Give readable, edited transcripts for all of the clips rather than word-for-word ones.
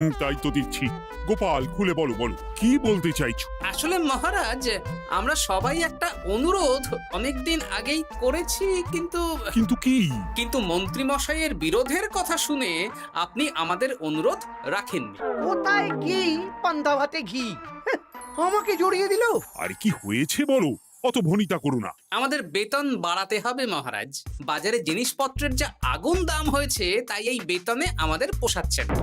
তাই তো দেখছি। গোপাল, খুলে বলো বলো, কি বলতে চাইছো? আসলে মহারাজ, আমরা সবাই একটা অনুরোধ অনেকদিন আগেই করেছি, কিন্তু কিন্তু কি? কিন্তু মন্ত্রী মশাইয়ের বিরোধের কথা শুনে আপনি আমাদের অনুরোধ রাখেননি। কোথায় ঘি, পান্তা ভাতে ঘি? হ্যাঁ, আমাকে জড়িয়ে দিল। আরে কি হয়েছে বলো, অত ভনিতা করো না। আমাদের বেতন বাড়াতে হবে মহারাজ। বাজারে জিনিসপত্রের যা আগুন দাম হয়েছে, তাই এই বেতনে আমাদের পোষাচ্ছে না।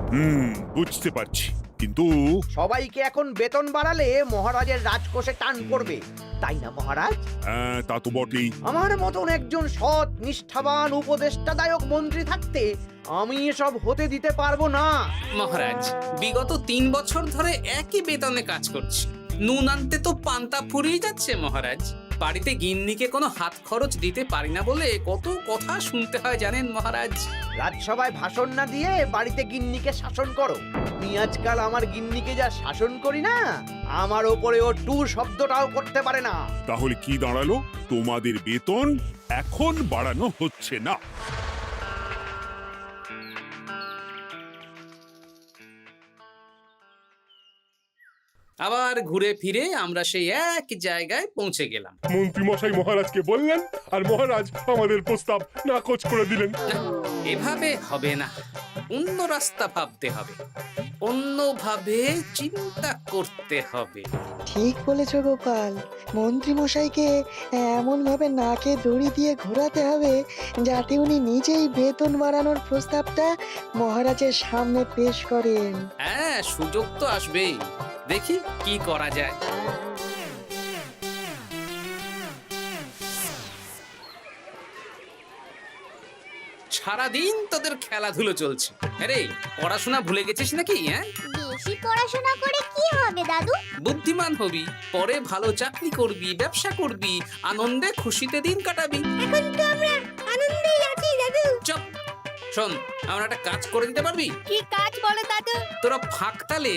বুঝতে পারছি, কিন্তু সবাইকে এখন বেতন বাড়ালে মহারাজের রাজকোষে টান পড়বে, তাই না মহারাজ? হ্যাঁ, তা তো বটেই। আমার মতন একজন সৎ, নিষ্ঠাবান, উপদেষ্টাদায়ক মন্ত্রী থাকতে আমি এসব হতে দিতে পারবো না। মহারাজ, বিগত 3 বছর ধরে একই বেতনে কাজ করছি। নুন আনতে তো পান্তা ফুরিয়ে যাচ্ছে মহারাজ। বাড়িতে গিন্নিকে কোনো হাত খরচ দিতে পারি না বলে কত কথা শুনতে হয় জানেন মহারাজ। রাজসভায় ভাষণ না দিয়ে বাড়িতে গিন্নিকে শাসন করো। আমি আজকাল আমার গিন্নিকে যা শাসন করি না, আমার ওপরে ও টু শব্দটাও করতে পারে না। তাহলে কি দাঁড়ালো? তোমাদের বেতন এখন বাড়ানো হচ্ছে না। আবার ঘুরে ফিরে আমরা সেই এক জায়গায় পৌঁছে গেলাম। মন্ত্রী মশাই মহারাজকে বললেন, আর মহারাজ আমাদের প্রস্তাব নাকচ করে দিলেন। এভাবে হবে না, অন্য রাস্তা ভাবতে হবে, অন্যভাবে চিন্তা করতে হবে। ঠিক বলেছ গোপাল, মন্ত্রী মশাইকে এমন ভাবে নাকে দড়ি দিয়ে ঘোরাতে হবে যাতে উনি নিজেই বেতন বাড়ানোর প্রস্তাবটা মহারাজের সামনে পেশ করেন। হ্যাঁ, সুযোগ তো আসবেই। দেখি কি করা যায়। সারাদিন তোদের খেলাধুলো চলছে। আরে, পড়াশোনা ভুলে গেছিস নাকি? হ্যাঁ, বেশি পড়াশোনা করে কি হবে দাদু? বুদ্ধিমান হবি, পরে ভালো চাকরি করবি, ব্যবসা করবি, আনন্দে খুশিতে দিন কাটাবি। এখন তো আমরা আনন্দেই আছি দাদু। চুপ! শোন, আমরা একটা কাজ করে দিতে পারবি? কি কাজ বলো দাদু? তোরা ফাঁকতালে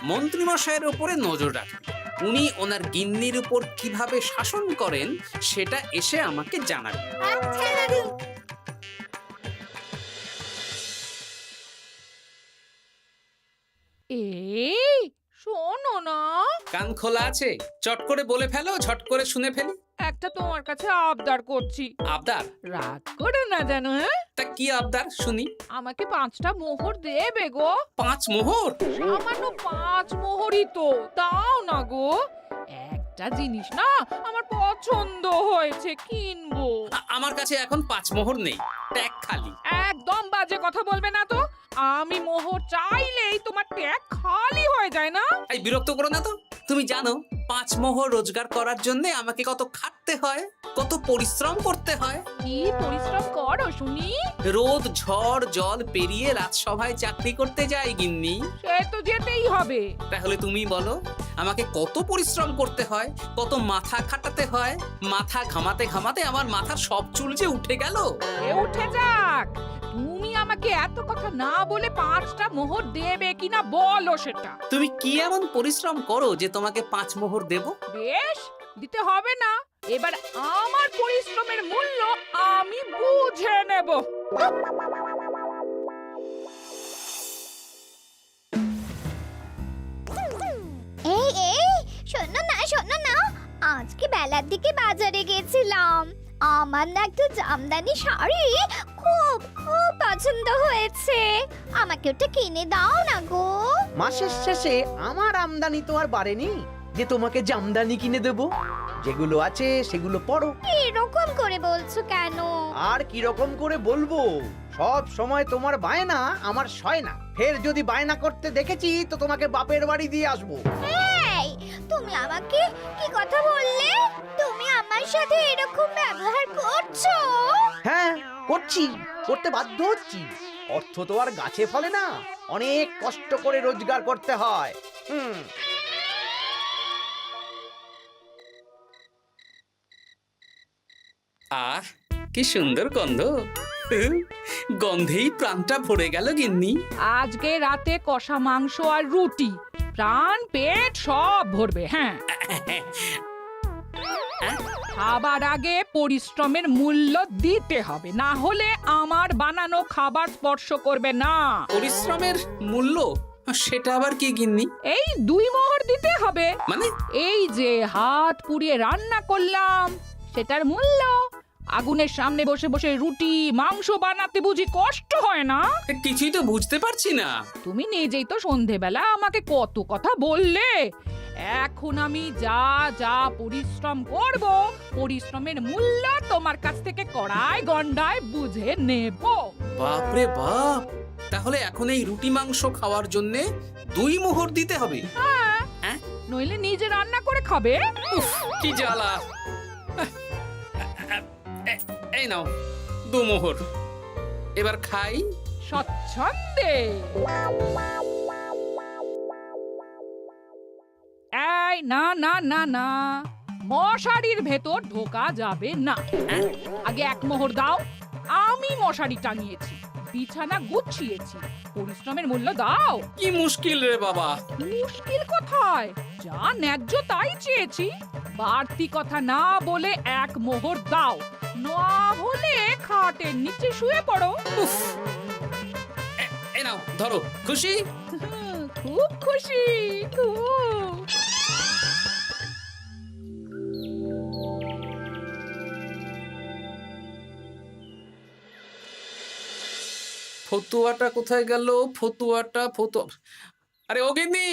মন্ত্রী মশাইয়ের উপরে নজর রাখবি। উনি ওনার গিন্নির উপর কিভাবে শাসন করেন সেটা এসে আমাকে জানাবে। আচ্ছা দাদু। এই শোনো না, কান খোলা আছে? চট করে বলে ফেলো, ঝট করে শুনে ফেলি। একটা তোমার কাছে আবদার করছি, আবদার? রাগ করো না যেন। হ্যাঁ, তা কি আবদার শুনি? আমাকে 5টা মোহর দেবে গো। 5 মোহর? সামান্য 5 মোহরই তো, দাও না গো। একটা জিনিস না আমার পছন্দ হয়েছে, কিনবো। আমার কাছে এখন 5 মোহর নেই, ট্যাগ খালি। একদম বাজে কথা বলবে না তো। আমি মোহর চাইলেই তোমার ট্যাগ খালি হয়ে যায় না। এই বিরক্ত করো না তো। তুমি জানো 5 মোহর রোজগার করার জন্য আমাকে কত খাটতে হয়, কত পরিশ্রম করতে হয়। কি পরিশ্রম করো শুনি? রোদ ঝড় জল পেরিয়ে রাজসভায় চাকরি করতে যাই গিন্নি। সে তো যেতেই হবে। তাহলে তুমি বলো, আমাকে কত পরিশ্রম করতে হয়, কত মাথা খাটাতে হয়। মাথা ঘামাতে ঘামাতে আমার মাথার সব চুল যে উঠে গেল। এ উঠে যাক, তুমি আমাকে এত কথা না বলে 5টা মোহর দেবে কিনা বলো সেটা। তুমি কি এমন পরিশ্রম করো যে তোমাকে 5 মোহর দেব? বেশ, দিতে হবে না। এবার আমার পরিশ্রমের মূল্য আমি বুঝে নেব। এই এই শোনো না, আজকে বেলার দিকে বাজারে গেছিলাম। আমার না একটা জামদানি শাড়ি খুব খুব পছন্দ হয়েছে। আমাকে ওটা কিনে দাও না গো। মাসের শেষে আমার আমদানি তো আর বাড়েনি যে তোমাকে জামদানি কিনে দেব। যেগুলো আছে সেগুলো পড়ো। এরকম করে বলছো কেন? আর কি রকম করে বলবো, সব সময় তোমার বায়না আমার সয় না। ফের যদি বায়না করতে দেখেছি তো তোমাকে বাপের বাড়ি দিয়ে আসবো। এই, তুমি আমাকে কি কথা বললে? তুমি আমার সাথে এরকম ব্যবহার করছো? হ্যাঁ, করতে বাধ্য হচ্ছি। অর্থ তো আর গাছে ফলে না, অনেক কষ্ট করে রোজগার করতে হয়। আহ, কি সুন্দর গন্ধ। গন্ধেই প্রাণটা ভরে গেল গিন্নি। আজকে রাতে কষা মাংস আর রুটি, প্রাণ পেট সব ভরবে। হ্যাঁ, খাবার আগে পরিশ্রমের মূল্য দিতে হবে, না হলে আমার বানানো খাবার স্পর্শ করবে না। পরিশ্রমের মূল্য? সেটা আবার কি গিন্নি? এই 2 মোহর দিতে হবে। মানে এই যে হাত পুড়িয়ে রান্না করলাম সেটার মূল্য। আগুনের সামনে বসে বসে রুটি মাংস বানাতে বুঝি কষ্ট হয় না? কিছুই তো বুঝতে পারছি না। তুমি নিজেই তো সন্ধেবেলা আমাকে কত কথা বললে। এখন আমি যা যা পরিশ্রম করব পরিশ্রমের মূল্য তোমার কাছ থেকে কড়ায় গন্ডায় বুঝে নেব। বাপরে বাপ, তাহলে এখন এই রুটি মাংস খাওয়ার জন্য 2 মোহর দিতে হবে? হ্যাঁ? নইলে নিজে রান্না করে খাবে। উফ, কি জ্বালা। এই নাও 2 মোহর, এবার খাই। স্বচ্ছন্দে। এই না না না না, মশারির ভেতর ঢোকা যাবে না। আগে 1 মোহর দাও। আমি মশারি টাঙিয়েছি, বিছানা গুছিয়েছি, পরিশ্রমের মূল্য দাও। কি মুশকিল রে বাবা। মুশকিল কোথায়? যা ন্যায্য তাই চেয়েছি। বাড়তি কথা না বলে 1 মোহর দাও, না হলে খাটের নিচে শুয়ে পড়ো। উফ, এই নাও ধরো। খুশি? খুব খুশি, খুব। ফতুয়াটা কোথায় গেল? ফতুয়া। আরে ও গিন্নি,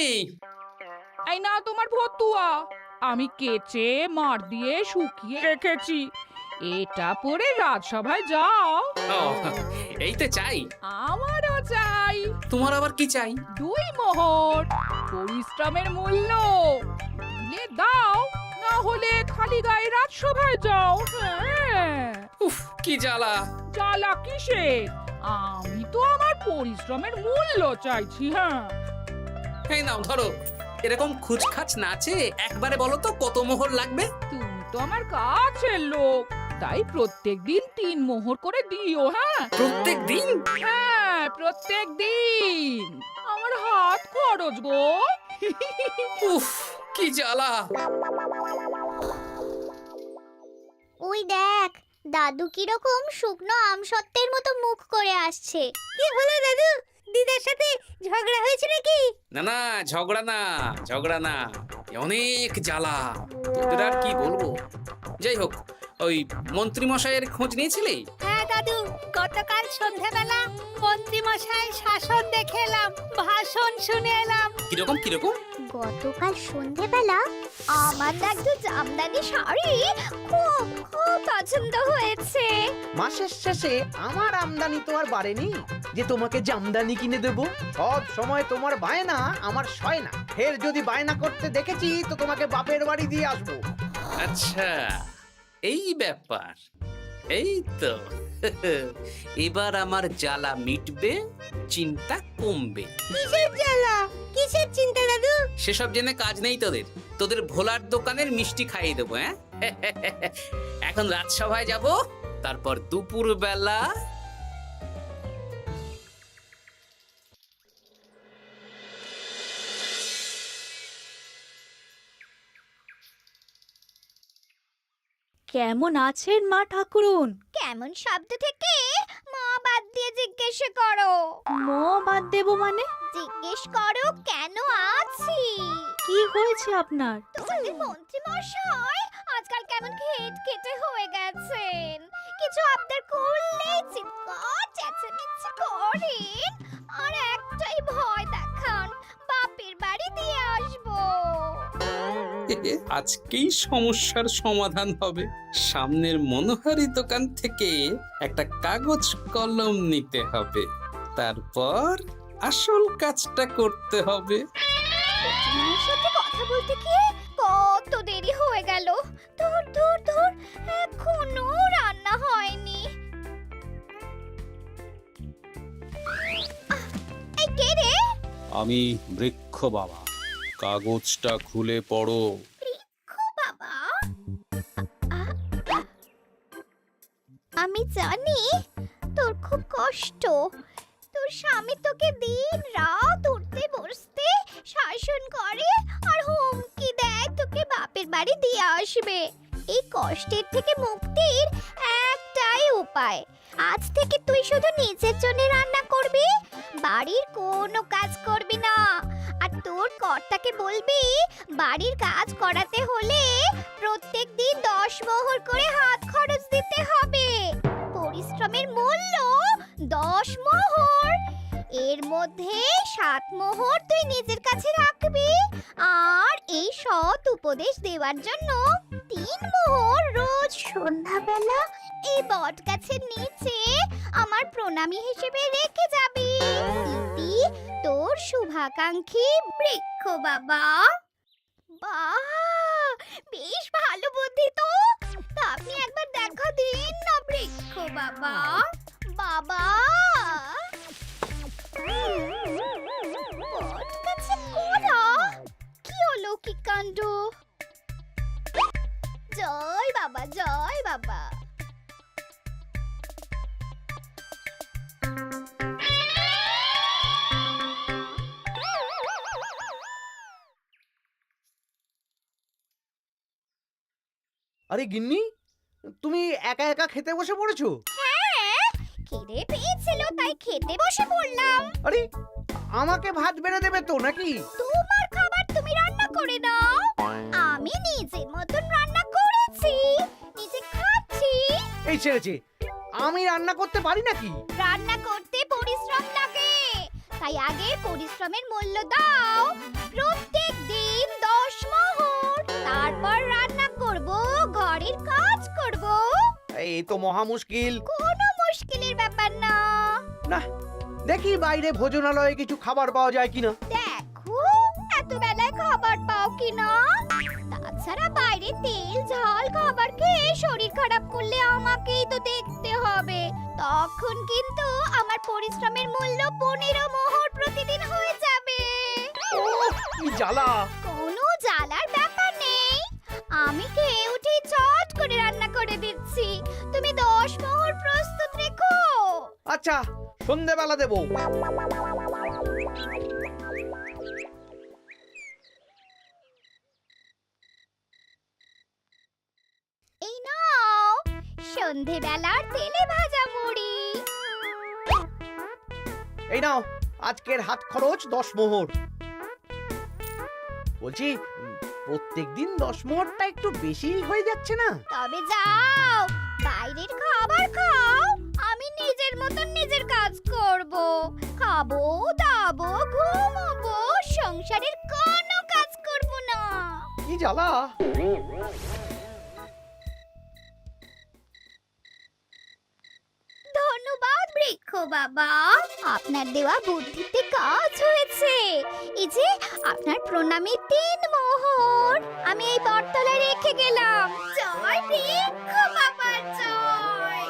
এই না তোমার ফতুয়া, আমি কেচে মার দিয়ে শুকিয়ে রেখেছি। এটা পরে রাজসভায় যাও। ও, এইতে চাই। আমারও চাই। তোমার আবার কি চাই? 2 মোহর, পরিশ্রমের মূল্য। দিলে দাও, না হলে খালি গায়ে রাজসভায় যাও। হ্যাঁ। উফ, কি জ্বালা। জ্বালা কিসের? আমি তো আমার পরিশ্রমের মূল্য চাইছি। হ্যাঁ, এই নাও ধরো। এরকম খুচখাচ নাচে একবারে বলো তো কত মোহর লাগবে? তুমি তো আমার কাছের লোক, তাই প্রত্যেকদিন 3 মোহর করে দিও। হ্যাঁ প্রত্যেক দিন? হ্যাঁ, প্রত্যেক দিন। আমার হাত খরচ গো। উফ, কি জ্বালা। ওই দেখ, দাদু কিরকম শুকনো আমসত্ত্বের মতো মুখ করে আসছে। কি হলো দাদু? দিদার সাথে ঝগড়া হয়েছে নাকি? না না, ঝগড়া না, অনেক জ্বালা। তোদের আর কি বলবো। যাই হোক, ওই মন্ত্রী মশাইয়ের খোঁজ নিয়েছিলি? হ্যাঁ দাদু, গতকাল সন্ধ্যাবেলা মন্ত্রী মশাই শাসন দেখে এলাম, ভাষণ শুনে এলাম। কিরকম? গতকাল সন্ধ্যাবেলা আমার না একটা জামদানি শাড়ি খুব খুব পছন্দ হয়েছে। মাসের শেষে আমার আমদানি তো আর বাড়েনি যে তোমাকে জামদানি কিনে দেব। সব সময় তোমার বায়না আমার সয় না। ফের যদি বায়না করতে দেখেছি তো তোমাকে বাপের বাড়ি দিয়ে আসবো। আচ্ছা, এই ব্যাপার। এই তো এবার আমার জ্বালা মিটবে, চিন্তা কমবে। কিসের জ্বালা? কিসের চিন্তা দাদু? সেসব জেনে কাজ নেই তোদের ভোলার দোকানের মিষ্টি খাইয়ে দেবো। হ্যাঁ, এখন রাজসভায় যাব, তারপর দুপুর বেলা কেমন আছেন মা ঠাকুরুন? কেমন শব্দ থেকে মা বাদ দিয়ে জিজ্ঞেস করো। ম বাদ দেব মানে? জিজ্ঞেস করো কেন আছি। কি হয়েছে আপনার? তোমাদের মন্ত্রী মশাই আজকাল কেমন খেটে হয়ে গেছেন। কিছু আবদার করলেই চিৎকার চেঁচামেচি করেন, আর একটাই ভয় দেখান, বাপের বাড়ি দিয়ে আসবো। আজকেই সমস্যার সমাধান হবে। সামনের মনোহারি দোকান থেকে একটা কাগজ কলম নিতে হবে, তারপর আসল কাজটা করতে হবে। তোমার সাথে কথা বলতে গিয়ে কত দেরি হয়ে গেল। ধুর, এখনো রান্না হয়নি। এই কে রে? আমি বৃক্ষ বাবা। কাগজটা খুলে পড়ো। বাবা, আমি জানি তোর খুব কষ্ট। তোর স্বামী তোকে দিন রাত উঠতে বসতে শাসন করে আর হুমকি দেয় তোকে বাপের বাড়ি দিয়ে আসবে। এই কষ্টের থেকে মুক্তির একটাই উপায়। আজ থেকে তুই শুধু নিজের জন্য রান্না করবি, বাড়ির কোনো কাজ করবি না। আর তোর কর্তাকে বলবি বাড়ির কাজ করাতে হলে প্রত্যেক দিন 10 মোহর করে হাত খরচ দিতে হবে। পরিশ্রমের মূল্য 10 মোহর। এর মধ্যে 7 মোহর তুই নিজের কাছে রাখবি, আর এই সৎ উপদেশ দেওয়ার জন্য 3 মোহর রোজ সন্ধ্যাবেলা এই বট গাছের নিচে আমার প্রণামী হিসেবে রেখে যাবি। ইতি তোর শুভাকাঙ্ক্ষী বৃক্ষ বাবা। বাহ, বেশ ভালো বুদ্ধি তো। তা আপনি একবার দেখা দিন না বৃক্ষ বাবা। বাবা, বট গাছে কোরা, কি অলৌকিক কাণ্ড। জয় বাবা, জয় বাবা। আরে গিন্নি, তুমি একা একা খেতে বসে পড়েছো? হ্যাঁ, খিদে পেয়েছিল তাই খেতে বসে পড়লাম। আরে আমাকে ভাত বেড়ে দেবে তো নাকি? তোমার খাবার তুমি রান্না করে দাও। আমি নিজের মতন রান্না করেছি, নিজে খাচ্ছি। এই ছেড়েছে, আমি রান্না করতে পারি নাকি? রান্না করতে পরিশ্রম লাগে, তাই আগে পরিশ্রমের মূল্য দাও। প্রত্যেক দিন 10 মোহর, তারপর রান্না করব, ঘরের কাজ করব। এই তো মহা মুশকিল। কোনো মুশকিলের ব্যাপার না। না, দেখি বাইরে ভোজনালয়ে কিছু খাবার পাওয়া যায় কিনা। দেখো এত বেলায় খাবার পাও কিনা। তাছাড়া বাইরে তেল ঝাল খাবার খেয়ে শরীর খারাপ করলে আমাকেই তো দেখতে হবে। তখন কিন্তু আমার পরিশ্রমের মূল্য 15 মোহর প্রতিদিন হয়ে যাবে। কি জ্বালা! কোনো জ্বালার ব্যাপার নেই, আমি খেয়ে উঠে চট করে রান্না করে দিচ্ছি। তুমি 10 মোহর প্রস্তুত রেখো। আচ্ছা, সন্ধেবেলা দেবো। এই নাও সন্ধেবেলার তেলে ভাজা মুড়ি। এই নাও আজকের হাত খরচ 10 মোহর। বলছি, প্রত্যেকদিন 10 মোহরটা একটু বেশি হয়ে যাচ্ছে না? তবে যাও, বাইরের খাবার খাও, আমি নিজের মতন নিজের কাজ করব। খাবো, দাবো, ঘুমাবো, সংসারের কোনো কাজ করব না। কি জ্বালা! ধন্যবাদ বৃক্ষ বাবা, আপনার দেওয়া বুদ্ধিতে কাজ হয়েছে। এই যে আপনার প্রণামী 3 মোহর আমি এই বটতলায় রেখে গেলাম। জয় বৃক্ষ বাবা, জয়।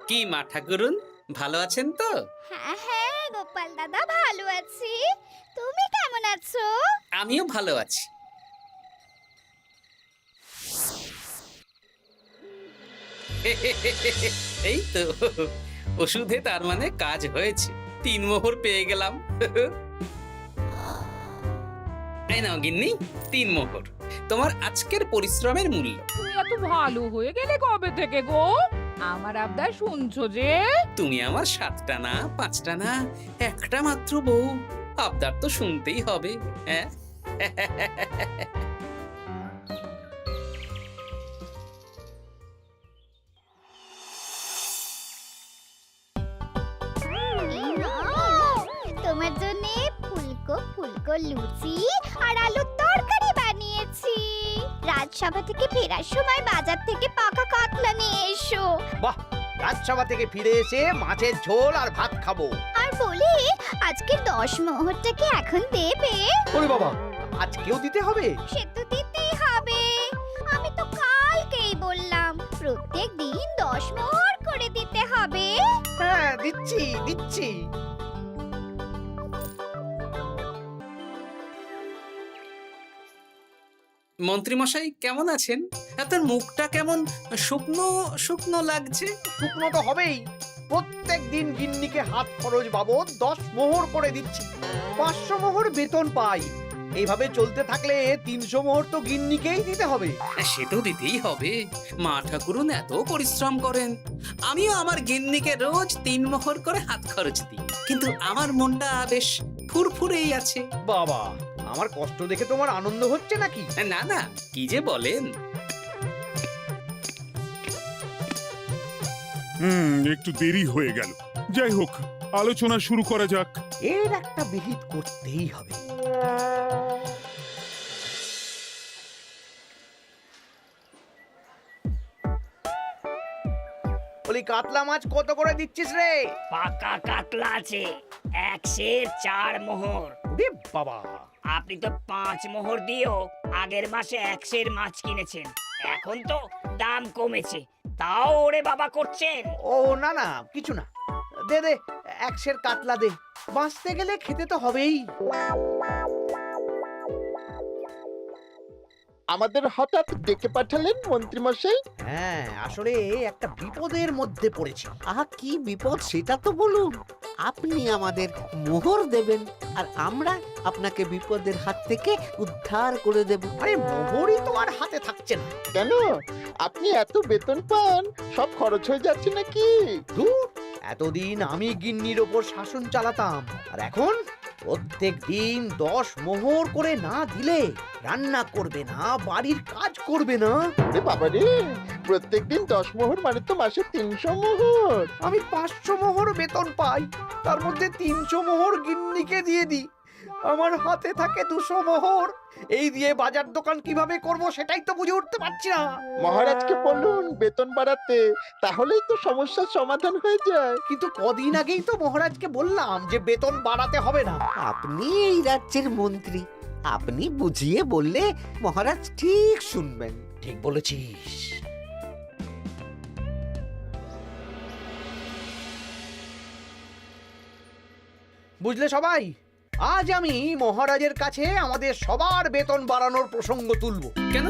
কি মা ঠাকুরুন, ভালো আছেন তো? হ্যাঁ হ্যাঁ গোপাল দাদা, ভালো আছি। তুমি কেমন আছো? আমিও ভালো আছি। এই তো ওষুধে তার মানে কাজ হয়েছে, 3 মোহর পেয়ে গেলাম। এই নাও গিন্নি, 3 মোহর তোমার আজকের পরিশ্রমের মূল্য। তুমি এত ভালো হয়ে গেলে কবে থেকে গো? আমার আবদার শুনছো যে? তুমি আমার 7টা না 5টা না, একটা মাত্র বউ, আবদার তো শুনতেই হবে। হ্যাঁ, এই নাও, তোমার জন্য ফুলকো ফুলকো লুচি আর আলুর তরকারি বানিয়েছি। রাজসভা থেকে ফেরার সময় বাজার থেকে পাকা কাতলা নিয়ে এসো। বাহ, রাজসভা থেকে ফিরে এসে মাছের ঝোল আর ভাত খাবো। আর বলি, আজকে 10 মোহরটা কি এখন দেবে? ওরে বাবা, আজকেও দিতে হবে? সে তো দিতেই হবে। আমি তো কালকেই বললাম প্রত্যেক দিন 10 মোহর করে দিতে হবে। হ্যাঁ, দিচ্ছি দিচ্ছি। মন্ত্রীমশাই কেমন আছেন? আপনার মুখটা কেমন শুকনো শুকনো লাগছে। শুকনো তো হবেই। প্রত্যেক দিন গিন্নিকে হাত খরচ বাবদ 10 মোহর করে দিচ্ছি। 500 মোহর বেতন পাই। এইভাবে চলতে থাকলে 300 মোহর তো গিন্নিকেই দিতে হবে। সে তো দিতেই হবে, মা ঠাকুরুন এত পরিশ্রম করেন। আমিও আমার গিন্নিকে রোজ 3 মোহর করে হাত খরচ দিই, কিন্তু আমার মনটা বেশ ফুরফুরেই আছে। বাবা, আমার কষ্ট দেখে তোমার আনন্দ হচ্ছে নাকি? না না, কি যে বলেন। একটু দেরি হয়ে গেল। যাই হোক, আলোচনা শুরু করা যাক। এর একটা বিহিত করতেই হবে। বলি, কাতলা মাছ কত করে দিচ্ছিস রে? পাকা কাতলা আছে 104 মোহর। ওরে বাবা, আপনি তো 5 মোহর দিয়েও আগের মাসে 100 মাছ কিনেছেন, এখন তো দাম কমেছে, তাও ওরে বাবা করছেন। ও না না, কিছু না, দে দে 100 কাতলা দে। বাঁচতে গেলে খেতে তো হবেই। আমাদের হঠাৎ ডেকে পাঠালেন মন্ত্রী মশাই? হ্যাঁ, আসলে একটা বিপদের মধ্যে পড়েছি। আহা, কি বিপদ সেটা তো বলুন। আপনি আমাদের মোহর দেবেন আর আমরা আপনাকে বিপদের হাত থেকে উদ্ধার করে দেব। আরে মোহরই তো আর হাতে থাকছে না। কেন? আপনি এত বেতন পান, সব খরচ হয়ে যাচ্ছে নাকি? ধুর, এতদিন আমি গিন্নির ওপর শাসন চালাতাম, আর এখন প্রত্যেক দিন 10 মোহর করে না দিলে রান্না করবে না, বাড়ির কাজ করবে না। আরে বাবা রে, প্রত্যেকদিন 10 মোহর মানে তো মাসে 300 মোহর। আমি 500 মোহর বেতন পাই, তার মধ্যে 300 মোহর গিন্নিকে দিয়ে দিই। আমার হাতে থাকে 200 মোহর। এই দিয়ে বাজার দোকান কিভাবে করব সেটাই তো বুঝে উঠতে পারছি না। মহারাজকে বলুন বেতন বাড়াতে, তাহলেই তো সমস্যার সমাধান হয়ে যায়। কিন্তু কদিন আগেই তো মহারাজকে বললাম যে বেতন বাড়াতে হবে না। আপনি এই রাজ্যের মন্ত্রী, আপনি বুঝিয়ে বললে মহারাজ ঠিক শুনবেন। ঠিক বলেছিস। বুঝলে সবাই, আজ আমি মহারাজের কাছে আমাদের সবার বেতন বাড়ানোর প্রসঙ্গ তুলবো। কেন?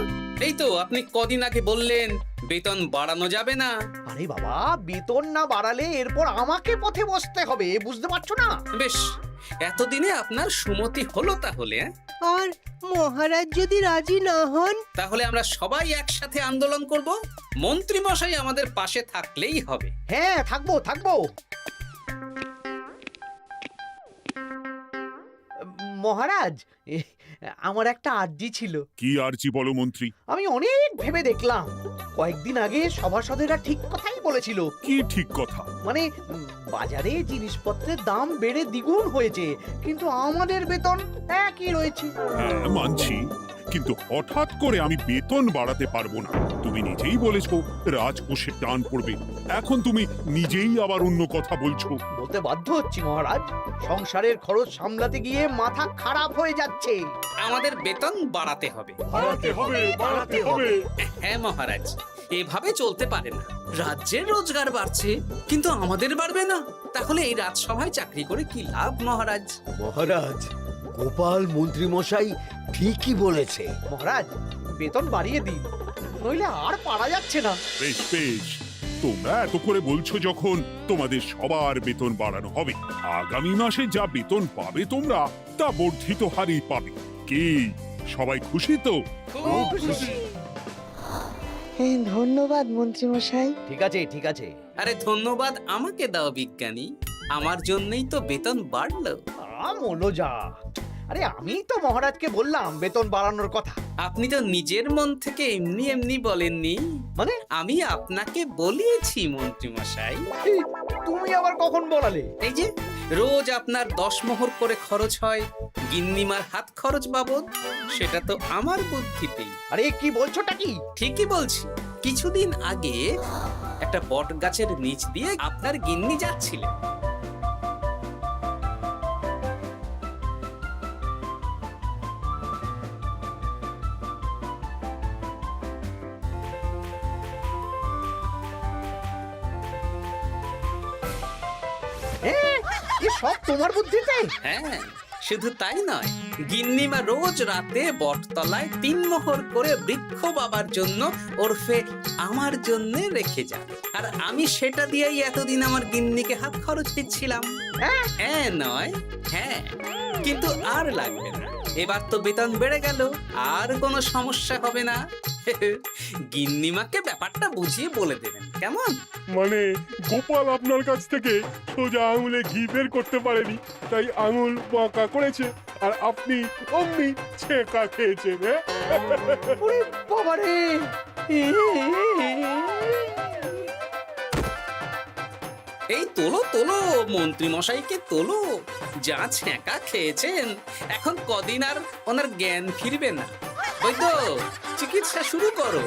এই তো আপনি কদিন আগে বললেন বেতন বাড়ানো যাবে না। আরে বাবা, বেতন না বাড়ালে এরপর আমাকে পথে বসতে হবে, বুঝতে পারছো না? বেশ, এতদিনে আপনার সুমতি হলো তাহলে। আর মহারাজ যদি রাজি না হন? তাহলে আমরা সবাই একসাথে আন্দোলন করব। মন্ত্রী মশাই আমাদের পাশে থাকলেই হবে। হ্যাঁ, থাকবো থাকবো। মহারাজ, আমার একটা আর্জি ছিল। কি আর্জি বলো মন্ত্রী? আমি অনেক ভেবে দেখলাম, কয়েকদিন আগে সভাসদেরা ঠিক কথাই বলেছিল। কি ঠিক কথা? মানে বাজারে জিনিসপত্রের দাম বেড়ে দ্বিগুণ হয়েছে, কিন্তু আমাদের বেতন একই রয়েছে। হ্যাঁ, মানছি, কিন্তু হঠাৎ করে আমি বেতন বাড়াতে পারবো না। তুমি নিজেই বলেছো রাজকোষে টান পড়বে, এখন তুমি নিজেই আবার অন্য কথা বলছো। বলতে বাধ্য হচ্ছি মহারাজ, সংসারের খরচ সামলাতে গিয়ে মাথা খারাপ হয়ে যাচ্ছে। আমাদের বেতন বাড়াতে হবে। বাড়াতে হবে, বাড়াতে হবে। হ্যাঁ মহারাজ, এভাবে চলতে পারে না। রাজ্যের রোজগার বাড়ছে, কিন্তু আমাদের বাড়বে না। তাহলে এই রাজসভায় চাকরি করে কি লাভ মহারাজ? মহারাজ, গোপাল মন্ত্রী মশাই ঠিকই বলেছে। মহারাজ, বেতন বাড়িয়ে দিন, নইলে আর পারা যাচ্ছে না। বেশ বেশ, তোমরা এত করে বলছো যখন, তোমাদের সবার বেতন বাড়ানো হবে। আগামী মাসে যা বেতন পাবে তোমরা, তা বর্ধিত হারেই পাবে। কি সবাই খুশি তো? খুব খুশি। ধন্যবাদ মন্ত্রী মশাই। ঠিক আছে ঠিক আছে। আরে ধন্যবাদ আমাকে দাও বিজ্ঞানী, আমার জন্যই তো বেতন বাড়লো। মনোজা, আরে আমি তো মহারাজকে বললাম বেতন বাড়ানোর কথা। আপনি তো নিজের মন থেকে এমনি এমনি বলেননি, মানে আমি আপনাকে বলিয়েছি মন্ত্রী মশাই। তুমি আবার কখন বলালে? এই যে রোজ আপনার 10 মোহর করে খরচ হয় গিন্নিমার হাত খরচ বাবদ, সেটা তো আমার বুদ্ধিতেই। আরে কি বলছোটা কি? ঠিকই বলছি। কিছুদিন আগে একটা বট গাছের নিচ দিয়ে আপনার গিন্নি যাচ্ছিলেন। সব তোমার বুদ্ধিতে? হ্যাঁ, শুধু তাই নয়, গিন্নিমা রোজ রাতে বটতলায় 3 মোহর করে বৃক্ষ বাবার জন্য ওরফে আমার জন্য রেখে যাবে, আর আমি সেটা দিয়েই এতদিন আমার গিন্নিকে হাত খরচ দিচ্ছিলাম। হ্যাঁ নয়, হ্যাঁ, কিন্তু আর লাগবে না, এবার তো বেতন বেড়ে গেল, আর কোনো সমস্যা হবে না। গিন্নিমাকে ব্যাপারটা বুঝিয়ে বলে দেবেন, কেমন? মানে গোপাল আপনার কাছ থেকে সোজা আঙুলে ঘি বের করতে পারেনি, তাই আঙুল বাঁকা করেছে, আর আপনি অমনি ছেঁকা খেয়েছেন। হ্যাঁ? ওরে বাবারে! এই তোলো তোলো, মন্ত্রী মশাইকে তোলো, যা ছ্যাঁকা খেয়েছেন এখন কদিন আর ওনার জ্ঞান ফিরবে না। বৈদ্য, চিকিৎসা শুরু করো।